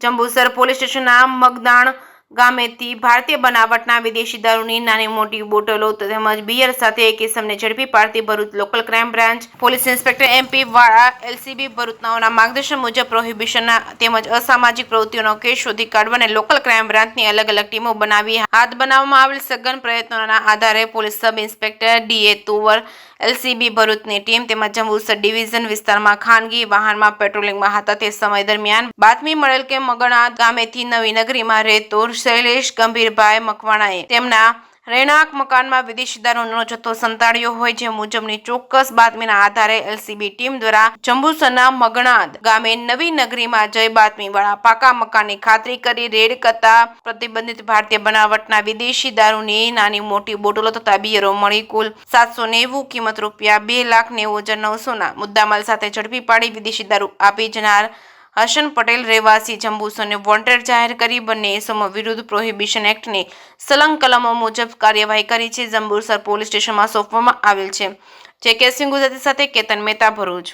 Jambusar police સ્ટેશનના મગદાણ ગામેથી ભારતીય બનાવટના વિદેશી દારૂની નાની મોટી બોટલો તેમજ બિયર સાથે એક ઇસમને ઝડપી પાડતી Bharuch local crime branch police inspector MP વાળા LCB ભરૂચના માર્ગદર્શન મુજબ પ્રોહિબિશનના તેમજ અસામાજિક પ્રવૃત્તિઓનો કેસ શોધી કાઢવા લોકલ ક્રાઇમ બ્રાન્ચની અલગ અલગ ટીમો બનાવી હાથ બનાવવામાં આવેલ સઘન પ્રયત્નોના આધારે police sub inspector DA Tuvar LCB ભરૂચની ટીમ તેમજ જંબુસર ડિવિઝન વિસ્તારમાં ખાનગી વાહનમાં પેટ્રોલિંગમાં હતા તે સમય દરમિયાન બાતમી મળેલ કે મગણા ગામેથી નવી નગરીમાં રહેતો શૈલેષ ગંભીરભાઈ મકવાણાએ તેમના રહેણાંક મકાનમાં વિદેશી દારૂનો જથ્થો સંતાડ્યો હોય જે મુજબની ચોક્કસ બાતમીના આધારે LCB ટીમ દ્વારા જંબુસરના મગણાદ ગામે નવી નગરીમાં જઈ બાતમીવાળા પાકા મકાનની ખાતરી કરી રેડ કરતા પ્રતિબંધિત ભારતીય બનાવટના વિદેશી દારૂની નાની મોટી બોટલો તથા બિયરો મળી કુલ 790 કિંમત રૂપિયા 2,90,900ના મુદ્દામાલ સાથે ઝડપી પાડી વિદેશી દારૂ આપી જનાર હસન પટેલ રહેવાસી જંબુસરને વોન્ટેડ જાહેર કરી બંને ઇસમો વિરુદ્ધ પ્રોહિબિશન એક્ટની સલંગ કલમો મુજબ કાર્યવાહી કરી છે. જંબુસર પોલીસ સ્ટેશનમાં સોંપવામાં આવેલ છે. જે કેસિંગ ગુજરાતી સાથે કેતન મહેતા ભરૂચ.